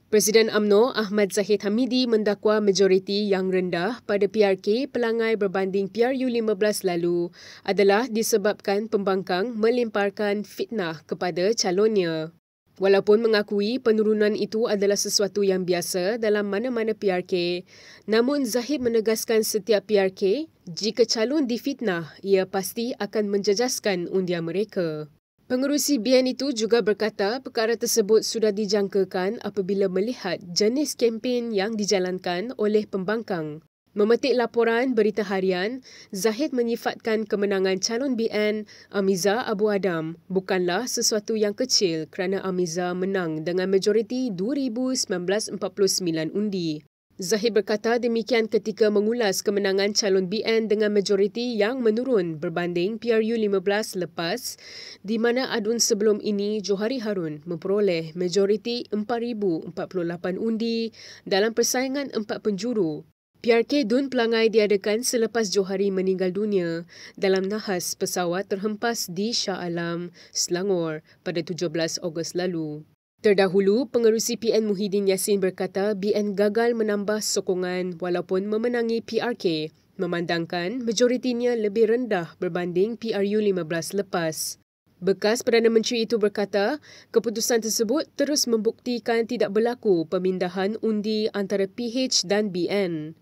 Presiden UMNO Ahmad Zahid Hamidi mendakwa majoriti yang rendah pada PRK pelangai berbanding PRU 15 lalu adalah disebabkan pembangkang melemparkan fitnah kepada calonnya. Walaupun mengakui penurunan itu adalah sesuatu yang biasa dalam mana-mana PRK, namun Zahid menegaskan setiap PRK, jika calon difitnah, ia pasti akan menjejaskan undian mereka. Pengerusi BN itu juga berkata perkara tersebut sudah dijangkakan apabila melihat jenis kempen yang dijalankan oleh pembangkang. Memetik laporan Berita Harian, Zahid menyifatkan kemenangan calon BN Amiza Abu Adam bukanlah sesuatu yang kecil kerana Amiza menang dengan majoriti 2,949 undi. Zahid berkata demikian ketika mengulas kemenangan calon BN dengan majoriti yang menurun berbanding PRU 15 lepas, di mana adun sebelum ini Johari Harun memperoleh majoriti 4,048 undi dalam persaingan 4 penjuru. PRK Dun Pelangai diadakan selepas Johari meninggal dunia dalam nahas pesawat terhempas di Shah Alam, Selangor pada 17 Ogos lalu. Terdahulu, pengerusi PN Muhyiddin Yassin berkata BN gagal menambah sokongan walaupun memenangi PRK, memandangkan majoritinya lebih rendah berbanding PRU 15 lepas. Bekas Perdana Menteri itu berkata, keputusan tersebut terus membuktikan tidak berlaku pemindahan undi antara PH dan BN.